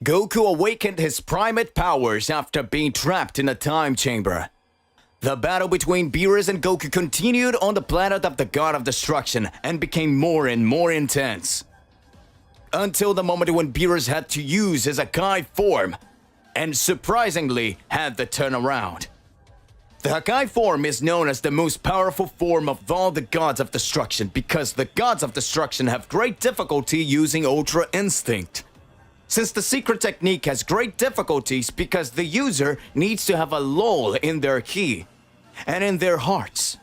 Goku awakened his primate powers after being trapped in a time chamber. The battle between Beerus and Goku continued on the planet of the God of Destruction and became more and more intense. Until the moment when Beerus had to use his Hakai form, and surprisingly had the turnaround. The Hakai form is known as the most powerful form of all the Gods of Destruction because the Gods of Destruction have great difficulty using Ultra Instinct. Since the secret technique has great difficulties because the user needs to have a lull in their ki and in their hearts.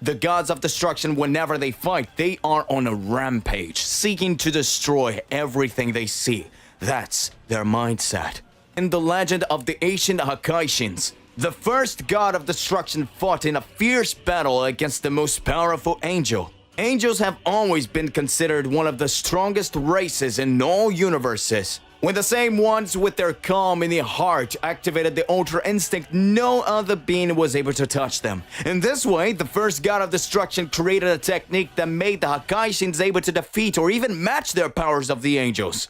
The Gods of Destruction, whenever they fight, they are on a rampage, seeking to destroy everything they see. That's their mindset. In the legend of the ancient Hakaishins, the first God of Destruction fought in a fierce battle against the most powerful angel. Angels have always been considered one of the strongest races in all universes. When the same ones with their calm in the heart activated the Ultra Instinct, no other being was able to touch them. In this way, the first God of Destruction created a technique that made the Hakaishins able to defeat or even match their powers of the angels.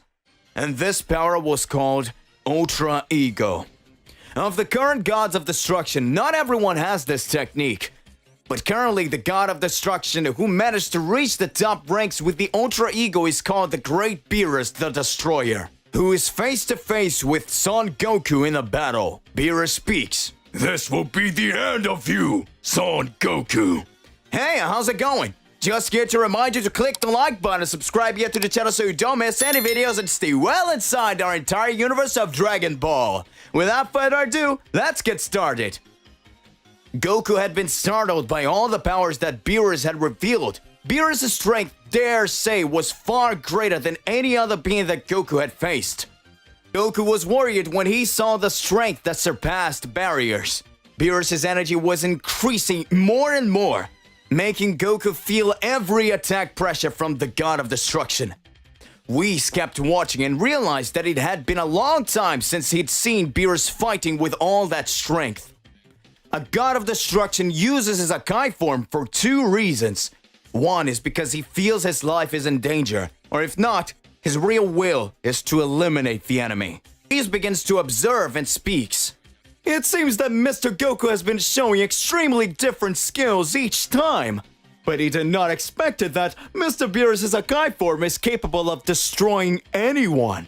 And this power was called Ultra Ego. Of the current Gods of Destruction, not everyone has this technique. But currently, the God of Destruction who managed to reach the top ranks with the Ultra Ego is called the Great Beerus the Destroyer, who is face to face with Son Goku in a battle. Beerus speaks. This will be the end of you, Son Goku. Hey, how's it going? Just here to remind you to click the like button and subscribe yet to the channel so you don't miss any videos and stay well inside our entire universe of Dragon Ball. Without further ado, let's get started. Goku had been startled by all the powers that Beerus had revealed. Beerus' strength, dare say, was far greater than any other being that Goku had faced. Goku was worried when he saw the strength that surpassed barriers. Beerus' energy was increasing more and more, making Goku feel every attack pressure from the God of Destruction. Whis kept watching and realized that it had been a long time since he'd seen Beerus fighting with all that strength. A God of Destruction uses his Hakai form for two reasons. One is because he feels his life is in danger, or if not, his real will is to eliminate the enemy. Whis begins to observe and speaks. It seems that Mr. Goku has been showing extremely different skills each time. But he did not expect that Mr. Beerus' Hakai form is capable of destroying anyone.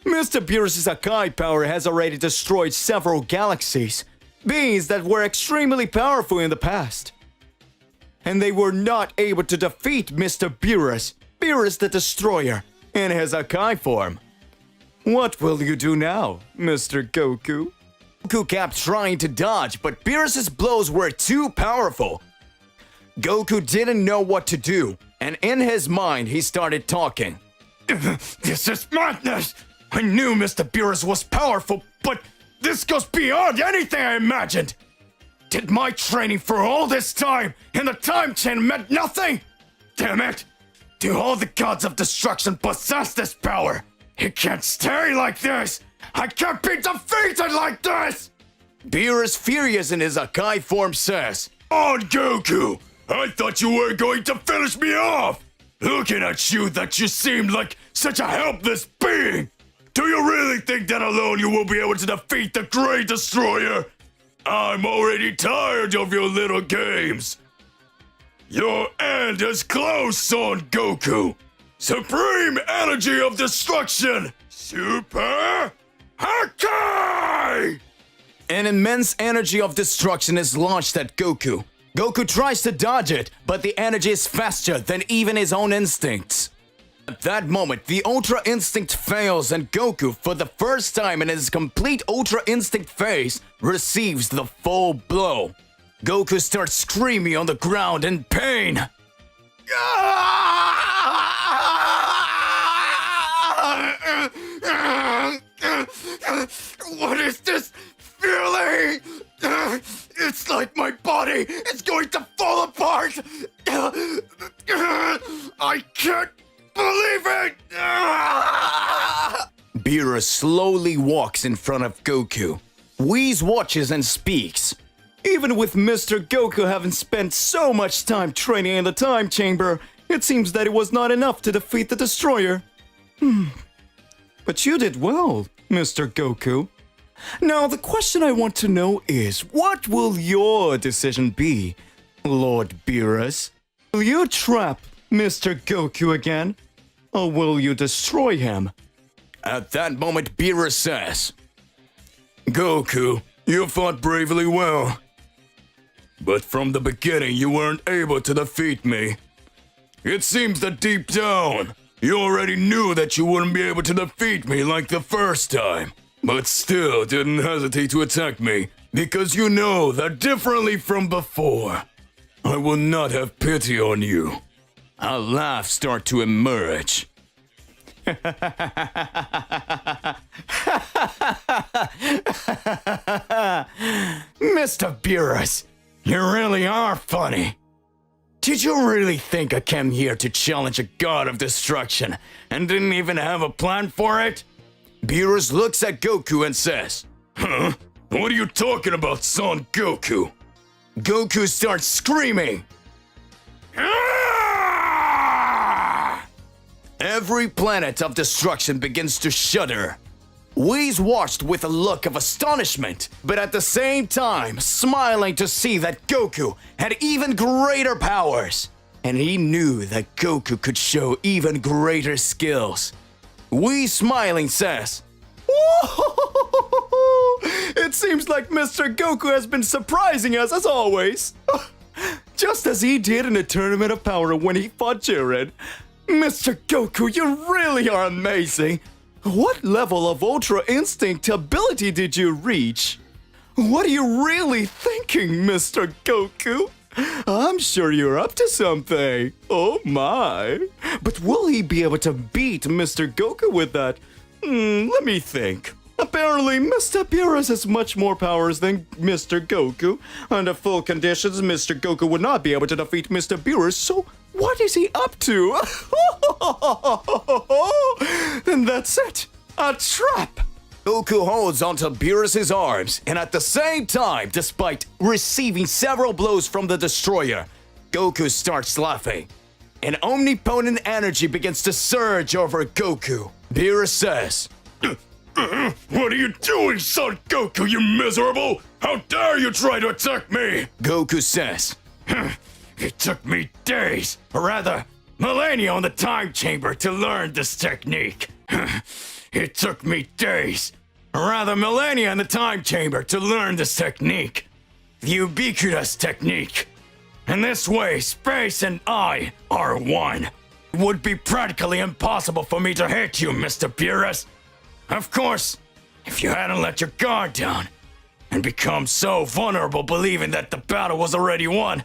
Mr. Beerus' Hakai power has already destroyed several galaxies, beings that were extremely powerful in the past. And they were not able to defeat Mr. Beerus, Beerus the Destroyer, in his Hakai form. What will you do now, Mr. Goku? Goku kept trying to dodge, but Beerus' blows were too powerful. Goku didn't know what to do, and in his mind he started talking. This is madness! I knew Mr. Beerus was powerful, but this goes beyond anything I imagined! Did my training for all this time in the time chain meant nothing? Damn it! Do all the Gods of Destruction possess this power? It can't stay like this! I can't be defeated like this! Beerus, furious in his Hakai form, says, On Goku! I thought you were going to finish me off! Looking at you, that you seemed like such a helpless being! Do you really think that alone you will be able to defeat the Great Destroyer? I'm already tired of your little games! Your end is close, Son Goku! Supreme Energy of Destruction! Super Hakai! An immense energy of destruction is launched at Goku. Goku tries to dodge it, but the energy is faster than even his own instincts. At that moment, the Ultra Instinct fails and Goku, for the first time in his complete Ultra Instinct phase, receives the full blow. Goku starts screaming on the ground in pain. What is this feeling? It's like my body is going to fall apart. I can't believe it. Beerus slowly walks in front of Goku. Whis watches and speaks. Even with Mr. Goku having spent so much time training in the time chamber, it seems that it was not enough to defeat the Destroyer. But you did well, Mr. Goku. Now, the question I want to know is, what will your decision be, Lord Beerus? Will you trap Mr. Goku again, or will you destroy him? At that moment, Beerus says, Goku, you fought bravely well. But from the beginning, you weren't able to defeat me. It seems that deep down, you already knew that you wouldn't be able to defeat me like the first time. But still didn't hesitate to attack me, because you know that differently from before, I will not have pity on you. A laugh start to emerge. Mr. Beerus, you really are funny. Did you really think I came here to challenge a god of destruction and didn't even have a plan for it? Beerus looks at Goku and says, Huh? What are you talking about, son Goku? Goku starts screaming. Every planet of destruction begins to shudder. Whis watched with a look of astonishment, but at the same time smiling to see that Goku had even greater powers. And he knew that Goku could show even greater skills. Whis smiling says, It seems like Mr. Goku has been surprising us as always. Just as he did in a tournament of power when he fought Jiren. Mr. Goku, you really are amazing. What level of Ultra Instinct ability did you reach? What are you really thinking, Mr. Goku? I'm sure you're up to something. Oh my. But will he be able to beat Mr. Goku with that? Let me think. Apparently, Mr. Beerus has much more powers than Mr. Goku. Under full conditions, Mr. Goku would not be able to defeat Mr. Beerus, so what is he up to? Then that's it. A trap. Goku holds onto Beerus' arms, and at the same time, despite receiving several blows from the destroyer, Goku starts laughing. An omnipotent energy begins to surge over Goku. Beerus says, What are you doing, son Goku, you miserable? How dare you try to attack me? Goku says, It took me days, or rather, millennia on the time chamber to learn this technique. It took me days, or rather millennia in the time chamber to learn this technique. The ubiquitous technique. In this way, space and I are one. It would be practically impossible for me to hit you, Mr. Beerus. Of course, if you hadn't let your guard down and become so vulnerable believing that the battle was already won.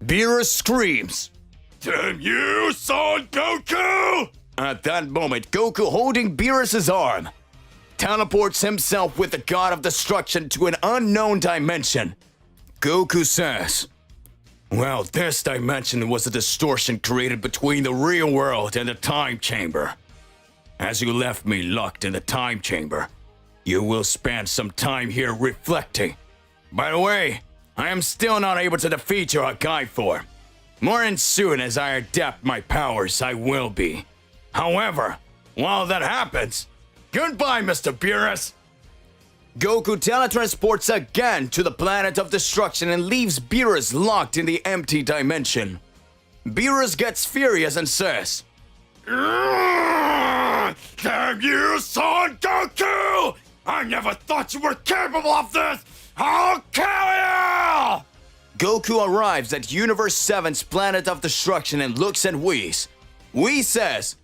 Beerus screams, Damn you, son Goku! At that moment, Goku, holding Beerus' arm, teleports himself with the God of Destruction to an unknown dimension. Goku says, Well, this dimension was a distortion created between the real world and the time chamber. As you left me locked in the time chamber, you will spend some time here reflecting. By the way, I am still not able to defeat your Hakai form. More and soon as I adapt my powers, I will be. However, while that happens, goodbye, Mr. Beerus. Goku teletransports again to the planet of destruction and leaves Beerus locked in the empty dimension. Beerus gets furious and says, Damn you, son Goku! I never thought you were capable of this! I'll kill you! Goku arrives at Universe 7's planet of destruction and looks at Whis. Whis says,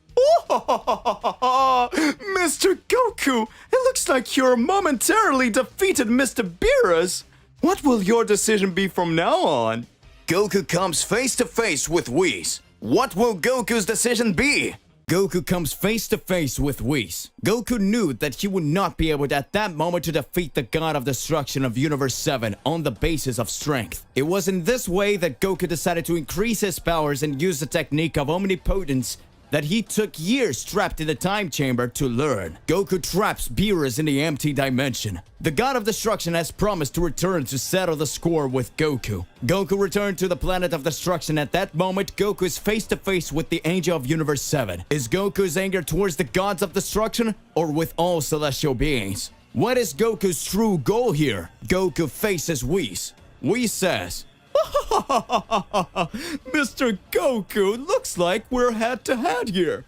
Mr. Goku, it looks like you're momentarily defeated Mr. Beerus. What will your decision be from now on? Goku comes face to face with Whis. What will Goku's decision be? Goku comes face to face with Whis. Goku knew that he would not be able at that moment to defeat the God of Destruction of Universe 7 on the basis of strength. It was in this way that Goku decided to increase his powers and use the technique of omnipotence that he took years trapped in the time chamber to learn. Goku traps Beerus in the empty dimension. The God of Destruction has promised to return to settle the score with Goku. Goku returned to the planet of destruction. At that moment, Goku is face to face with the Angel of Universe 7. Is Goku's anger towards the gods of destruction or with all celestial beings? What is Goku's true goal here? Goku faces Whis. Whis says, Mr. Goku, looks like we're head-to-head here.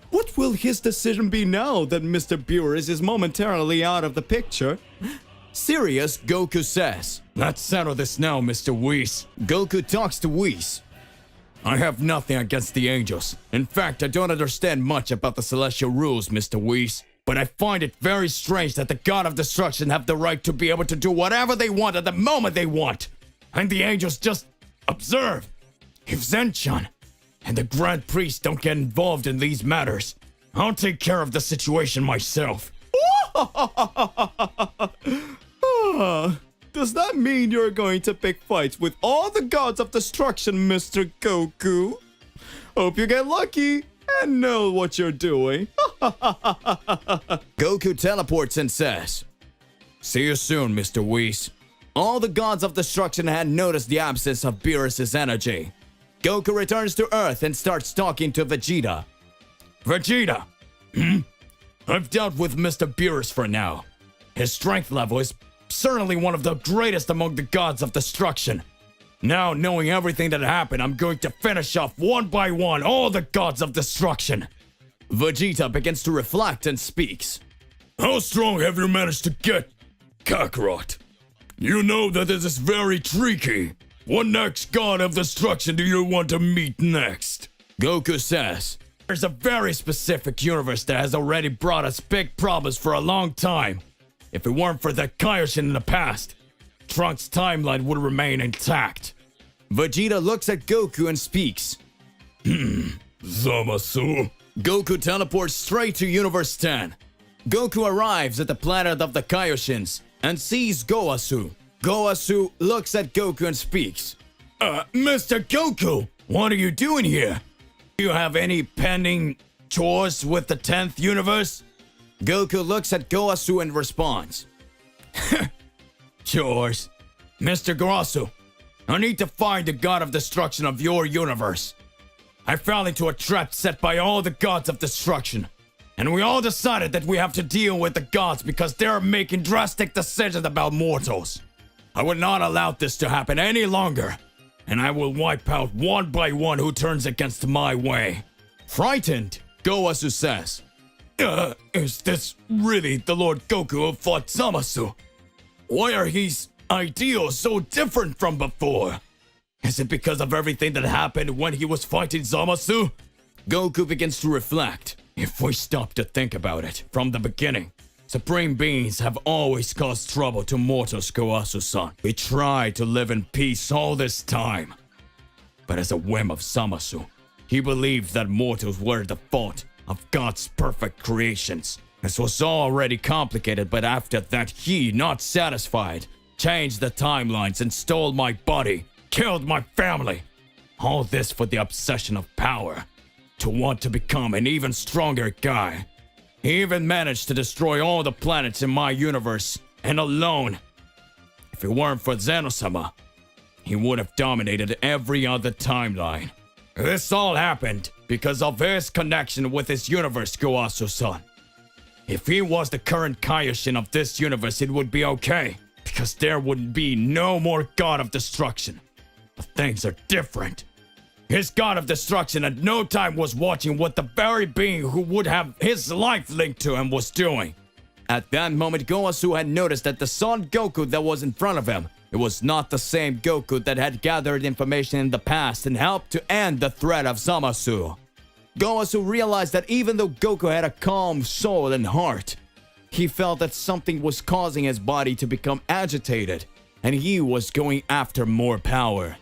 What will his decision be now that Mr. Beerus is momentarily out of the picture? Serious, Goku says, let's settle this now, Mr. Whis. Goku talks to Whis. I have nothing against the angels. In fact, I don't understand much about the celestial rules, Mr. Whis. But I find it very strange that the God of Destruction have the right to be able to do whatever they want at the moment they want. And the angels just observe. If Zenchan and the Grand Priest don't get involved in these matters, I'll take care of the situation myself. Does that mean you're going to pick fights with all the gods of destruction, Mr. Goku? Hope you get lucky and know what you're doing. Goku teleports and says, see you soon, Mr. Whis. All the gods of destruction had noticed the absence of Beerus' energy. Goku returns to Earth and starts talking to Vegeta. Vegeta, I've dealt with Mr. Beerus for now. His strength level is certainly one of the greatest among the gods of destruction. Now, knowing everything that happened, I'm going to finish off one by one all the gods of destruction. Vegeta begins to reflect and speaks. How strong have you managed to get, Kakarot? You know that this is very tricky. What next god of destruction do you want to meet next? Goku says, there's a very specific universe that has already brought us big problems for a long time. If it weren't for the Kaioken in the past, Trunks' timeline would remain intact. Vegeta looks at Goku and speaks. Zamasu. Goku teleports straight to Universe 10. Goku arrives at the planet of the Kaioshin and sees Goasu. Goasu looks at Goku and speaks. Mr. Goku, what are you doing here? Do you have any pending chores with the 10th universe? Goku looks at Goasu and responds. Chores? Mr. Goasu, I need to find the god of destruction of your universe. I fell into a trap set by all the gods of destruction. And we all decided that we have to deal with the gods because they're making drastic decisions about mortals. I will not allow this to happen any longer. And I will wipe out one by one who turns against my way. Frightened, Goasu says. Is this really the Lord Goku who fought Zamasu? Why are his ideals so different from before? Is it because of everything that happened when he was fighting Zamasu? Goku begins to reflect. If we stop to think about it, from the beginning, Supreme Beings have always caused trouble to mortals, Goasu-san. We tried to live in peace all this time. But as a whim of Zamasu, he believed that mortals were the fault of God's perfect creations. This was already complicated, but after that he, not satisfied, changed the timelines and stole my body, killed my family. All this for the obsession of power. To want to become an even stronger guy. He even managed to destroy all the planets in my universe, and alone. If it weren't for Zeno-sama, he would have dominated every other timeline. This all happened because of his connection with his universe, Goasu-san. If he was the current Kaioshin of this universe, it would be okay, because there would be no more God of Destruction. But things are different. His God of Destruction at no time was watching what the very being who would have his life linked to him was doing. At that moment, Goasu had noticed that the Son Goku that was in front of him, it was not the same Goku that had gathered information in the past and helped to end the threat of Zamasu. Goasu realized that even though Goku had a calm soul and heart, he felt that something was causing his body to become agitated, and he was going after more power.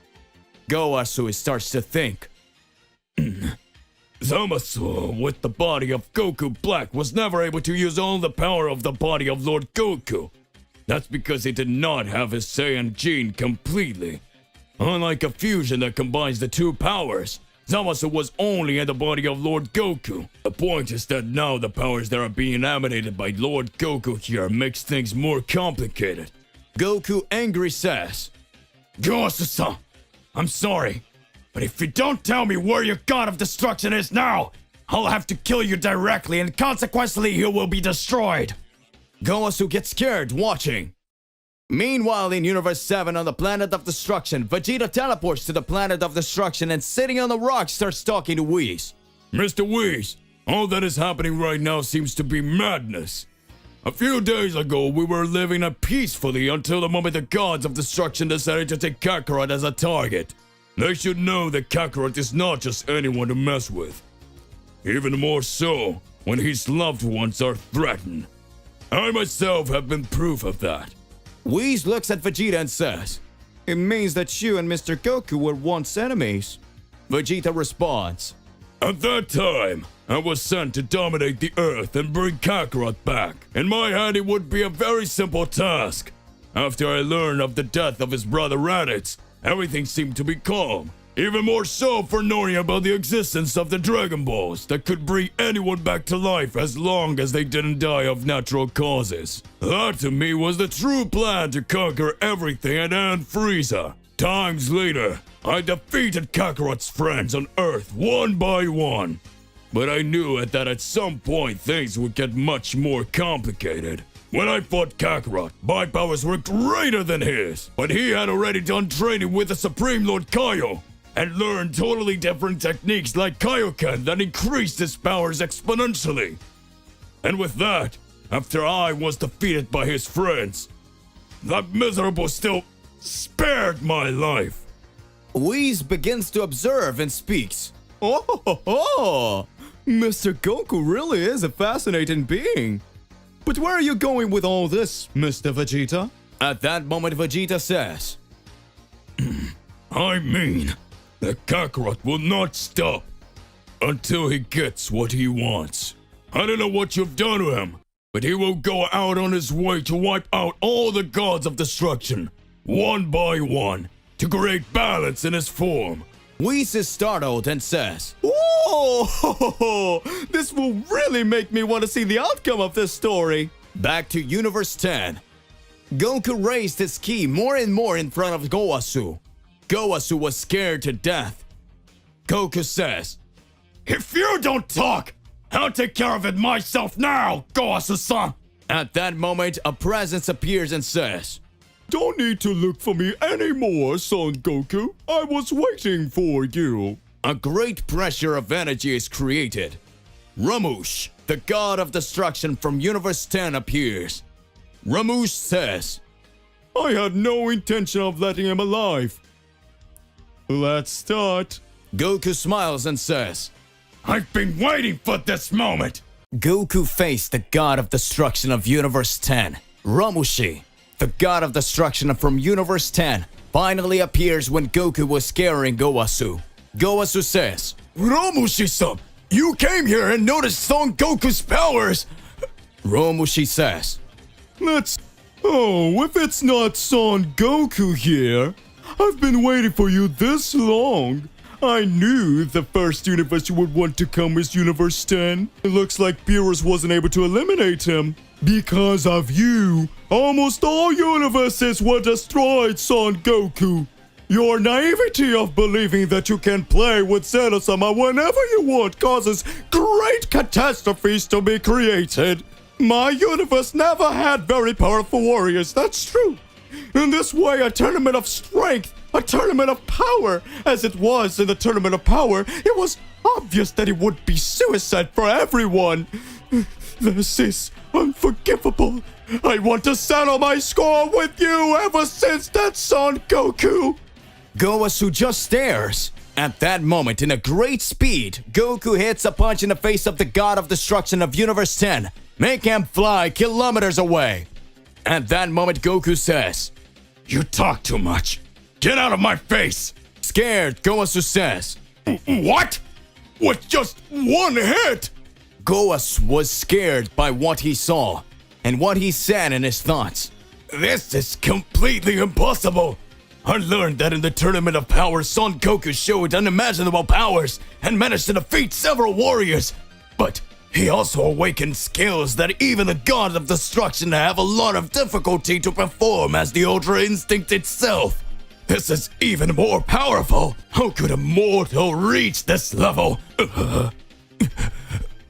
Goasu starts to think. Zamasu, with the body of Goku Black, was never able to use all the power of the body of Lord Goku. That's because he did not have his Saiyan gene completely. Unlike a fusion that combines the two powers, Zamasu was only in the body of Lord Goku. The point is that now the powers that are being emanated by Lord Goku here makes things more complicated. Goku angry says, Gosu-san, I'm sorry, but if you don't tell me where your God of Destruction is now, I'll have to kill you directly and consequently you will be destroyed. Gowasu gets scared watching. Meanwhile, in Universe 7 on the Planet of Destruction, Vegeta teleports to the Planet of Destruction and sitting on the rock starts talking to Whis. Mr. Whis, all that is happening right now seems to be madness. A few days ago, we were living peacefully until the moment the gods of destruction decided to take Kakarot as a target. They should know that Kakarot is not just anyone to mess with. Even more so, when his loved ones are threatened. I myself have been proof of that. Whis looks at Vegeta and says, "It means that you and Mr. Goku were once enemies." Vegeta responds, At that time, I was sent to dominate the Earth and bring Kakarot back. In my hand, it would be a very simple task. After I learned of the death of his brother Raditz, everything seemed to be calm. Even more so for knowing about the existence of the Dragon Balls that could bring anyone back to life as long as they didn't die of natural causes. That to me was the true plan to conquer everything and end Frieza. Times later, I defeated Kakarot's friends on Earth one by one. But I knew that at some point things would get much more complicated. When I fought Kakarot, my powers were greater than his, but he had already done training with the Supreme Lord Kaio and learned totally different techniques like Kaioken that increased his powers exponentially. And with that, after I was defeated by his friends, that miserable still spared my life. Whis begins to observe and speaks. Oh, Mr. Goku really is a fascinating being. But where are you going with all this, Mr. Vegeta? At that moment, Vegeta says, I mean that Kakarot will not stop until he gets what he wants. I don't know what you've done to him, but he will go out on his way to wipe out all the gods of destruction, one by one, to create balance in his form. Whis is startled and says, "Oh, this will really make me want to see the outcome of this story." Back to Universe 10. Goku raised his ki more and more in front of Gowasu. Gowasu was scared to death. Goku says, If you don't talk, I'll take care of it myself now, Gowasu-san. At that moment, a presence appears and says, "Don't need to look for me anymore, Son Goku. I was waiting for you." A great pressure of energy is created. Ramush, the god of destruction from Universe 10, appears. Ramush says, "I had no intention of letting him alive. Let's start." Goku smiles and says, I've been waiting for this moment. Goku faced the god of destruction of Universe 10. Ramushi, the god of destruction from Universe 10, finally appears when Goku was scaring Gowasu. Gowasu says, Ramushi-san, you came here and noticed Son Goku's powers. Ramushi says, if it's not Son Goku here, I've been waiting for you this long. I knew the first universe you would want to come is Universe 10. It looks like Beerus wasn't able to eliminate him. Because of you, almost all universes were destroyed, Son Goku. Your naivety of believing that you can play with Zeno-sama whenever you want causes great catastrophes to be created. My universe never had very powerful warriors, that's true. In this way, a tournament of strength, a tournament of power, as it was in the tournament of power, it was obvious that it would be suicide for everyone. This is unforgivable. I want to settle my score with you ever since that Son Goku. Gowasu just stares. At that moment, in a great speed, Goku hits a punch in the face of the god of destruction of Universe 10, making him fly kilometers away. At that moment, Goku says, You talk too much. Get out of my face. Scared, Gowasu says, What? With just one hit? Gowasu was scared by what he saw and what he said in his thoughts. This is completely impossible. I learned that in the Tournament of Power, Son Goku showed unimaginable powers and managed to defeat several warriors. But he also awakened skills that even the God of Destruction have a lot of difficulty to perform as the Ultra Instinct itself. This is even more powerful. How could a mortal reach this level?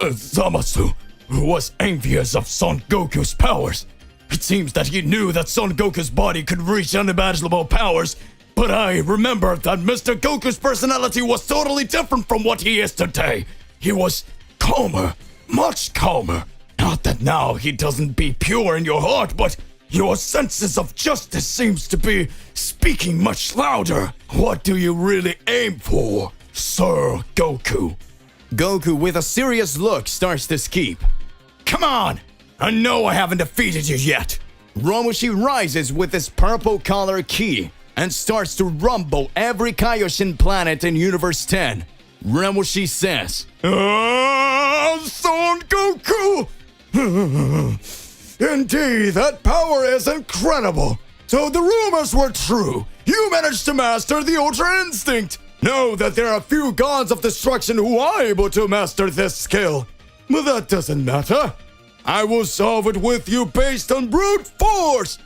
Zamasu, who was envious of Son Goku's powers. It seems that he knew that Son Goku's body could reach unimaginable powers, but I remembered that Mr. Goku's personality was totally different from what he is today. He was calmer, much calmer. Not that now he doesn't be pure in your heart, but your senses of justice seems to be speaking much louder. What do you really aim for, Sir Goku? Goku, with a serious look, starts to skip. Come on! I know I haven't defeated you yet. Romushi rises with his purple color ki and starts to rumble every Kaioshin planet in Universe 10. Romushi says, Son Goku! Indeed, that power is incredible. So the rumors were true. You managed to master the Ultra Instinct. Know that there are few gods of destruction who are able to master this skill. But that doesn't matter. I will solve it with you based on brute force!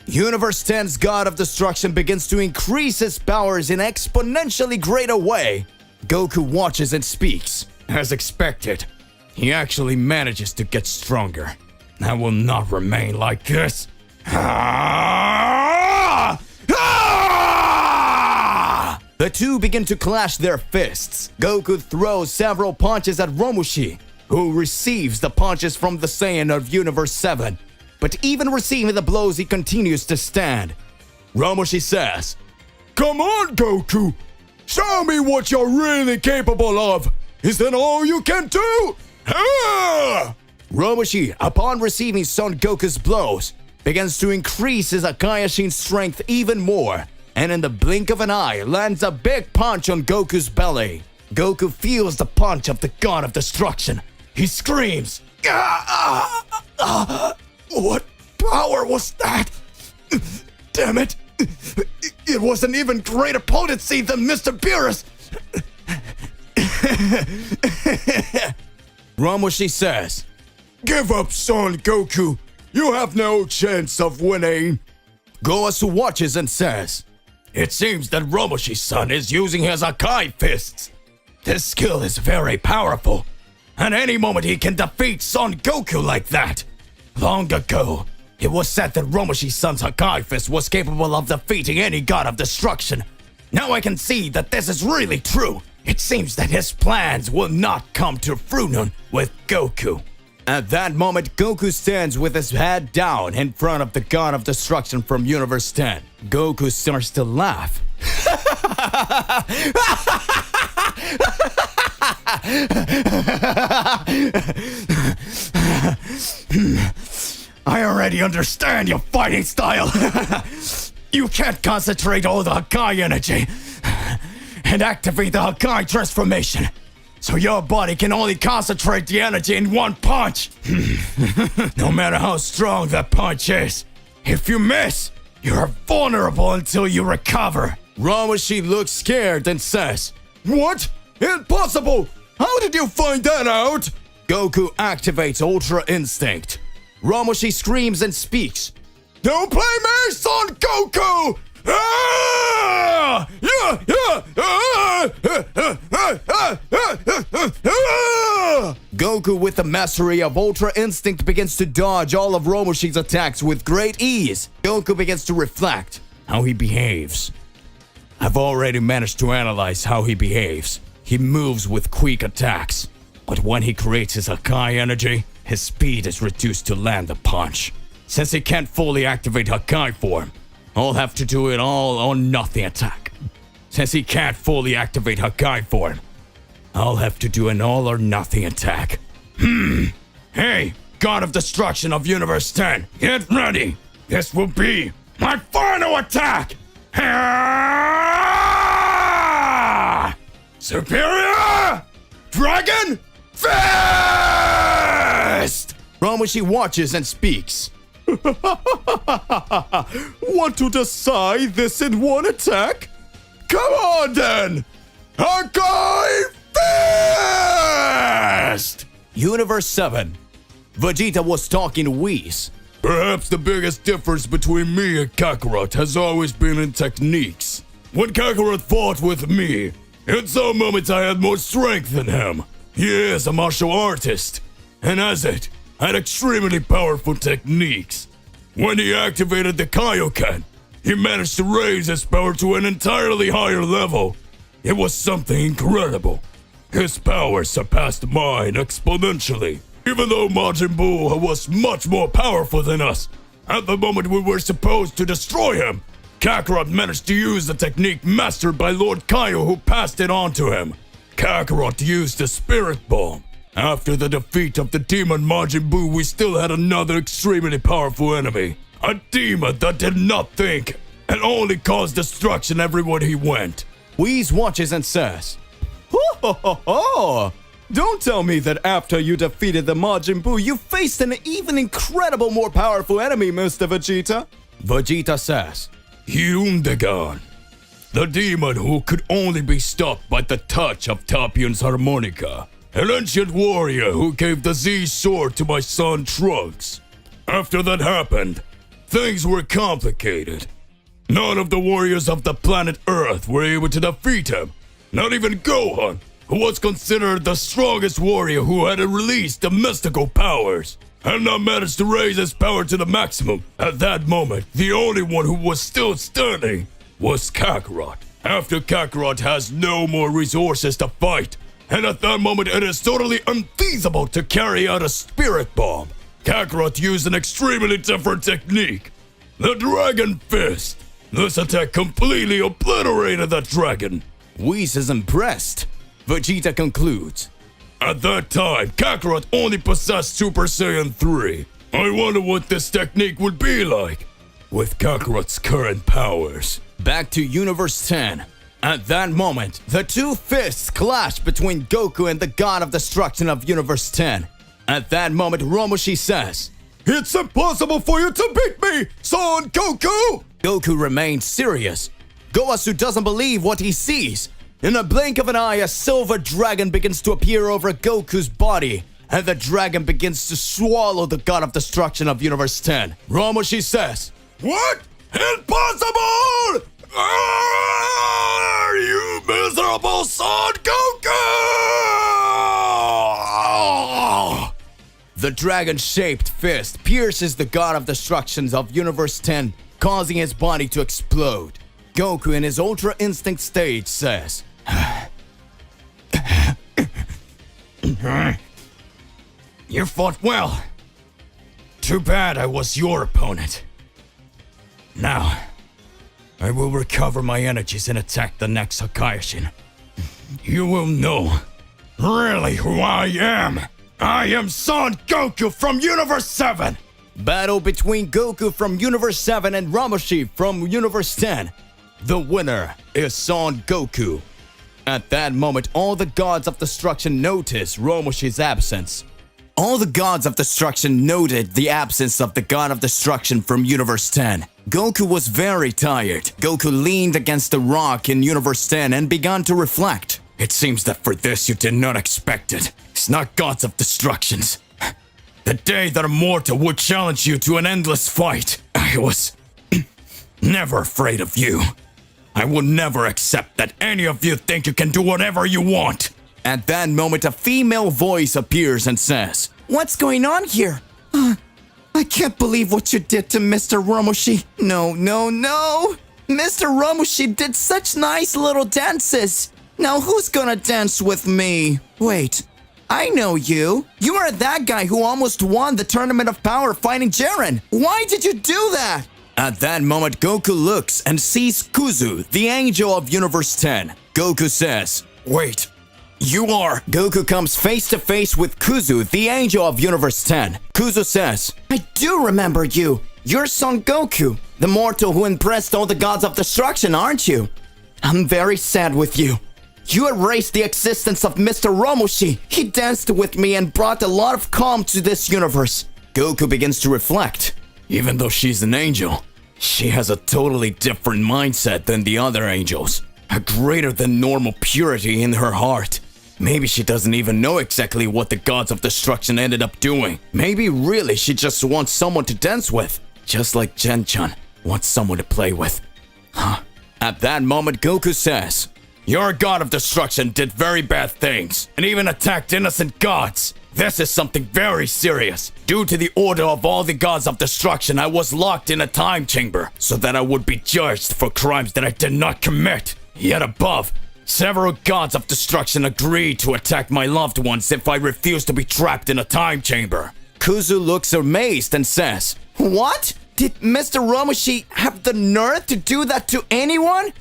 Universe 10's God of Destruction begins to increase his powers in exponentially greater way. Goku watches and speaks. As expected, he actually manages to get stronger. I will not remain like this. The two begin to clash their fists. Goku throws several punches at Romushi, who receives the punches from the Saiyan of Universe 7. But even receiving the blows, he continues to stand. Romushi says, "Come on, Goku! Show me what you're really capable of! Is that all you can do?" Romushi, upon receiving Son Goku's blows, begins to increase his Kaioshin strength even more, and in the blink of an eye lands a big punch on Goku's belly. Goku feels the punch of the God of Destruction. He screams, What power was that? Damn it! It was an even greater potency than Mr. Beerus! Romushi says, "Give up, Son Goku! You have no chance of winning!" Goasu watches and says, "It seems that Romushi-san is using his Akai fists. This skill is very powerful. At any moment he can defeat Son Goku like that. Long ago, it was said that Romushi-san's Akai fist was capable of defeating any god of destruction. Now I can see that this is really true. It seems that his plans will not come to fruition with Goku." At that moment, Goku stands with his head down in front of the God of Destruction from Universe 10. Goku starts to laugh. I already understand your fighting style. You can't concentrate all the Hakai energy and activate the Hakai transformation. So your body can only concentrate the energy in one punch. No matter how strong that punch is, if you miss, you're vulnerable until you recover. Romushi looks scared and says, "What? Impossible! How did you find that out?" Goku activates Ultra Instinct. Romushi screams and speaks, "Don't play me, Son Goku! Ah! Yeah! Goku, with the mastery of Ultra Instinct, begins to dodge all of Romushi's attacks with great ease. Goku begins to reflect how he behaves. I've already managed to analyze how he behaves. He moves with quick attacks, but when he creates his Hakai energy, his speed is reduced to land the punch. Since he can't fully activate Hakai form, I'll have to do an all-or-nothing attack. Since he can't fully activate Hakai form, I'll have to do an all-or-nothing attack. Hey, God of Destruction of Universe 10, get ready! This will be my final attack! Superior Dragon Fist! Romushi watches and speaks. Want to decide this in one attack? Come on then! Archive Fist! Universe 7. Vegeta was talking to Whis. Perhaps the biggest difference between me and Kakarot has always been in techniques. When Kakarot fought with me, in some moments I had more strength than him. He is a martial artist, and as it, had extremely powerful techniques. When he activated the Kaioken, he managed to raise his power to an entirely higher level. It was something incredible. His power surpassed mine exponentially. Even though Majin Buu was much more powerful than us, at the moment we were supposed to destroy him, Kakarot managed to use the technique mastered by Lord Kaio, who passed it on to him. Kakarot used the Spirit Bomb. After the defeat of the demon Majin Buu, we still had another extremely powerful enemy. A demon that did not think and only caused destruction everywhere he went. Whis watches and says, "Ho ho ho ho! Don't tell me that after you defeated the Majin Buu, you faced an even incredible more powerful enemy, Mr. Vegeta." Vegeta says, Yundagon, the demon who could only be stopped by the touch of Tapion's harmonica. An ancient warrior who gave the Z sword to my son Trunks. After that happened, things were complicated. None of the warriors of the planet Earth were able to defeat him. Not even Gohan, who was considered the strongest warrior who had released the mystical powers, had not managed to raise his power to the maximum. At that moment, the only one who was still standing was Kakarot. After Kakarot has no more resources to fight, and at that moment it is totally unfeasible to carry out a Spirit Bomb, Kakarot used an extremely different technique, the Dragon Fist. This attack completely obliterated the dragon. Whis is impressed. Vegeta concludes, At that time, Kakarot only possessed Super Saiyan 3. I wonder what this technique would be like with Kakarot's current powers. Back to Universe 10. At that moment, the two fists clashed between Goku and the God of Destruction of Universe 10. At that moment, Romushi says, It's impossible for you to beat me, Son Goku! Goku remains serious. Gowasu doesn't believe what he sees. In a blink of an eye, a silver dragon begins to appear over Goku's body, and the dragon begins to swallow the God of Destruction of Universe 10. Romushi says, What? Impossible! You miserable Son Goku! The dragon-shaped fist pierces the God of Destruction of Universe 10, causing his body to explode. Goku, in his Ultra Instinct stage, says, You fought well. Too bad I was your opponent. Now, I will recover my energies and attack the next Hakaishin. You will know really who I am. I am Son Goku from Universe 7. Battle between Goku from Universe 7 and Romushi from Universe 10. The winner is Son Goku. At that moment, all the gods of destruction notice Romushi's absence. All the gods of destruction noted the absence of the god of destruction from Universe 10. Goku was very tired. Goku leaned against the rock in Universe 10 and began to reflect. It seems that for this you did not expect it. It's not gods of destructions. The day that a mortal would challenge you to an endless fight, I was never afraid of you. I will never accept that any of you think you can do whatever you want. At that moment, a female voice appears and says, What's going on here? I can't believe what you did to Mr. Romushi. No. Mr. Romushi did such nice little dances. Now who's gonna dance with me? Wait, I know you. You are that guy who almost won the Tournament of Power fighting Jiren. Why did you do that? At that moment, Goku looks and sees Kuzu, the angel of Universe 10. Goku says, Wait, you are... Goku comes face to face with Kuzu, the angel of Universe 10. Kuzu says, I do remember you. You're Son Goku, the mortal who impressed all the gods of destruction, aren't you? I'm very sad with you. You erased the existence of Mr. Romushi. He danced with me and brought a lot of calm to this universe. Goku begins to reflect. Even though she's an angel, she has a totally different mindset than the other angels. A greater than normal purity in her heart. Maybe she doesn't even know exactly what the gods of destruction ended up doing. Maybe really she just wants someone to dance with. Just like Jen-chan wants someone to play with. Huh. At that moment, Goku says, "Your god of destruction did very bad things, and even attacked innocent gods. This is something very serious. Due to the order of all the gods of destruction, I was locked in a time chamber, so that I would be judged for crimes that I did not commit. Yet above, several gods of destruction agreed to attack my loved ones if I refused to be trapped in a time chamber." Kuzu looks amazed and says, "What? Did Mr. Romushi have the nerve to do that to anyone?"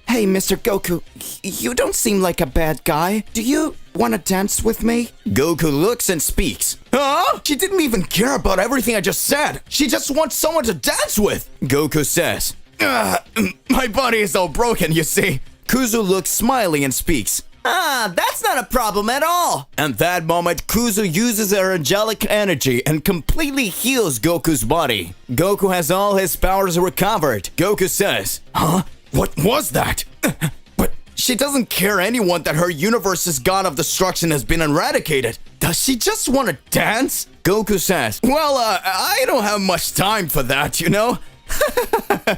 "Hey, Mr. Goku, you don't seem like a bad guy. Do you want to dance with me?" Goku looks and speaks. Huh? She didn't even care about everything I just said. She just wants someone to dance with. Goku says, "My body is all broken, you see." Kuzu looks smiley and speaks. That's not a problem at all." At that moment, Kuzu uses her angelic energy and completely heals Goku's body. Goku has all his powers recovered. Goku says, "Huh? What was that?" But she doesn't care anyone that her universe's god of destruction has been eradicated. Does she just want to dance? Goku says, "Well, I don't have much time for that, you know?"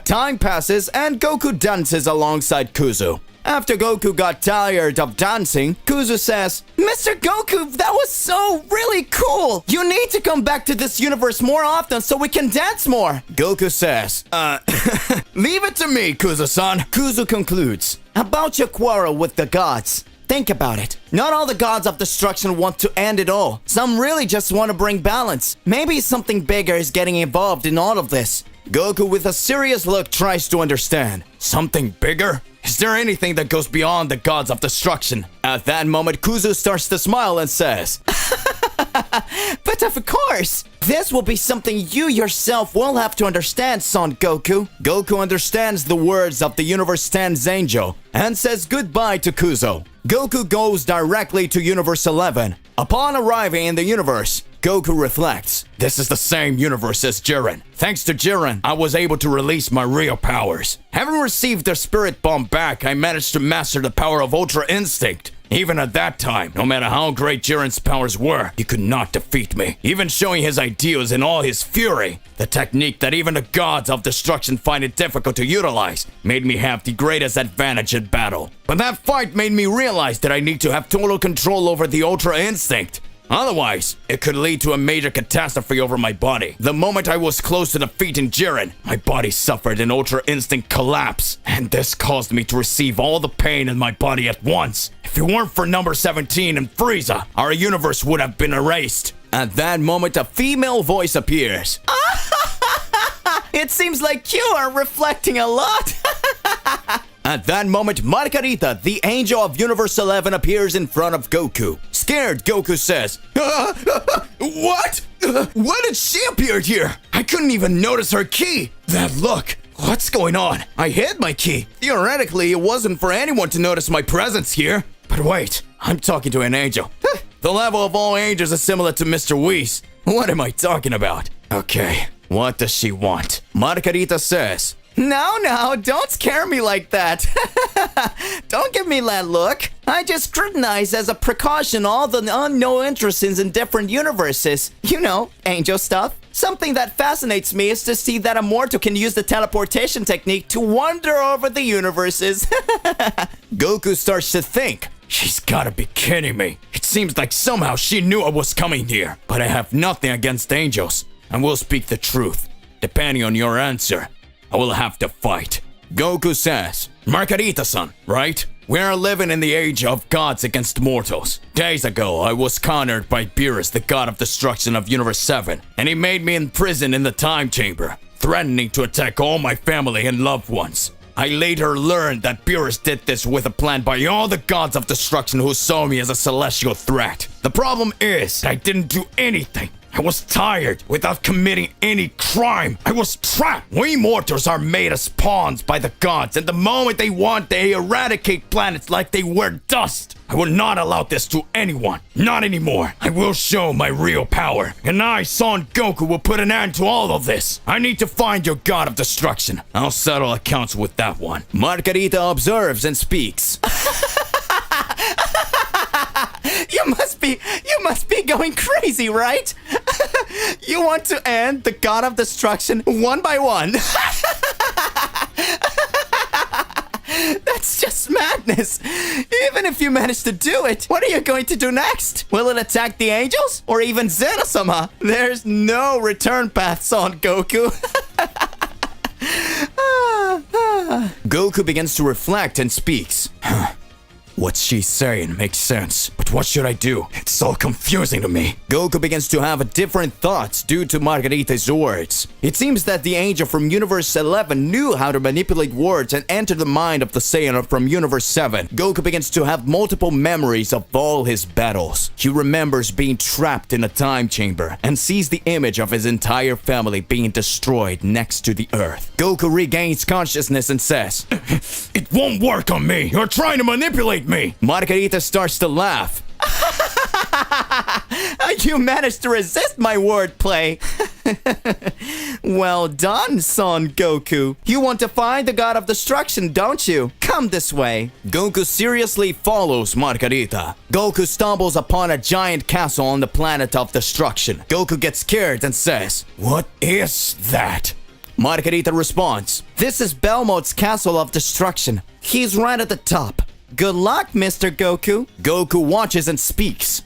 Time passes and Goku dances alongside Kuzu. After Goku got tired of dancing, Kuzu says, "Mr. Goku, that was so really cool. You need to come back to this universe more often so we can dance more." Goku says, "Leave it to me, Kuzu-san." Kuzu concludes, "About your quarrel with the gods. Think about it. Not all the gods of destruction want to end it all. Some really just want to bring balance. Maybe something bigger is getting involved in all of this." Goku, with a serious look, tries to understand. Something bigger? Is there anything that goes beyond the gods of destruction? At that moment, Kuzu starts to smile and says, "But of course, this will be something you yourself will have to understand, Son Goku." Goku understands the words of the Universe 10's angel and says goodbye to Kuzu. Goku goes directly to Universe 11. Upon arriving in the universe, Goku reflects, "This is the same universe as Jiren. Thanks to Jiren, I was able to release my real powers. Having received the Spirit Bomb back, I managed to master the power of Ultra Instinct. Even at that time, no matter how great Jiren's powers were, he could not defeat me, even showing his ideals in all his fury. The technique that even the gods of destruction find it difficult to utilize made me have the greatest advantage in battle. But that fight made me realize that I need to have total control over the Ultra Instinct. Otherwise, it could lead to a major catastrophe over my body. The moment I was close to defeating Jiren, my body suffered an Ultra Instinct collapse, and this caused me to receive all the pain in my body at once. If it weren't for number 17 and Frieza, our universe would have been erased." At that moment, a female voice appears. "It seems like you are reflecting a lot." At that moment, Margarita, the angel of Universe 11, appears in front of Goku. Scared, Goku says, "What? When did she appear here? I couldn't even notice her ki. That look. What's going on? I hid my ki. Theoretically, it wasn't for anyone to notice my presence here. But wait, I'm talking to an angel. The level of all angels is similar to Mr. Whis. What am I talking about? Okay, what does she want?" Margarita says, No, don't scare me like that. Don't give me that look. I just scrutinize as a precaution all the unknown interests in different universes. You know, angel stuff. Something that fascinates me is to see that a mortal can use the teleportation technique to wander over the universes. Goku starts to think. She's gotta be kidding me. It seems like somehow she knew I was coming here. But I have nothing against angels, and will speak the truth. Depending on your answer, I will have to fight. Goku says, Margarita-san, right? We are living in the age of gods against mortals. Days ago, I was cornered by Beerus, the god of destruction of Universe 7, and he made me imprisoned in the time chamber, threatening to attack all my family and loved ones. I later learned that Beerus did this with a plan by all the gods of destruction who saw me as a celestial threat. The problem is, I didn't do anything. I was tired without committing any crime. I was trapped. We mortals are made as pawns by the gods, and the moment they want, they eradicate planets like they were dust. I will not allow this to anyone. Not anymore. I will show my real power. And I, Son Goku, will put an end to all of this. I need to find your god of destruction. I'll settle accounts with that one. Margarita observes and speaks. You must be going crazy, right? You want to end the god of destruction one by one. That's just madness. Even if you manage to do it, what are you going to do next? Will it attack the angels? Or even Zeno-sama? There's no return path, Son Goku. Goku begins to reflect and speaks. What she's saying makes sense, but what should I do? It's all confusing to me. Goku begins to have different thoughts due to Margarita's words. It seems that the angel from Universe 11 knew how to manipulate words and enter the mind of the Saiyan from Universe 7. Goku begins to have multiple memories of all his battles. He remembers being trapped in a time chamber and sees the image of his entire family being destroyed next to the earth. Goku regains consciousness and says, It won't work on me. You're trying to manipulate me. Margarita starts to laugh. You managed to resist my wordplay. Well done, Son Goku. You want to find the god of destruction, don't you? Come this way. Goku seriously follows Margarita. Goku stumbles upon a giant castle on the planet of destruction. Goku gets scared and says, What is that? Margarita responds, This is Belmont's castle of destruction. He's right at the top. Good luck, Mr. Goku. Goku watches and speaks.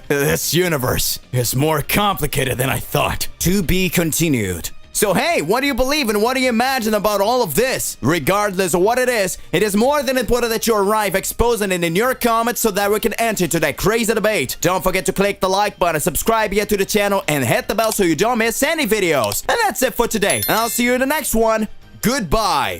This universe is more complicated than I thought. To be continued. So hey, what do you believe and what do you imagine about all of this? Regardless of what it is more than important that you arrive exposing it in your comments so that we can enter into that crazy debate. Don't forget to click the like button, subscribe here to the channel, and hit the bell so you don't miss any videos. And that's it for today. I'll see you in the next one. Goodbye.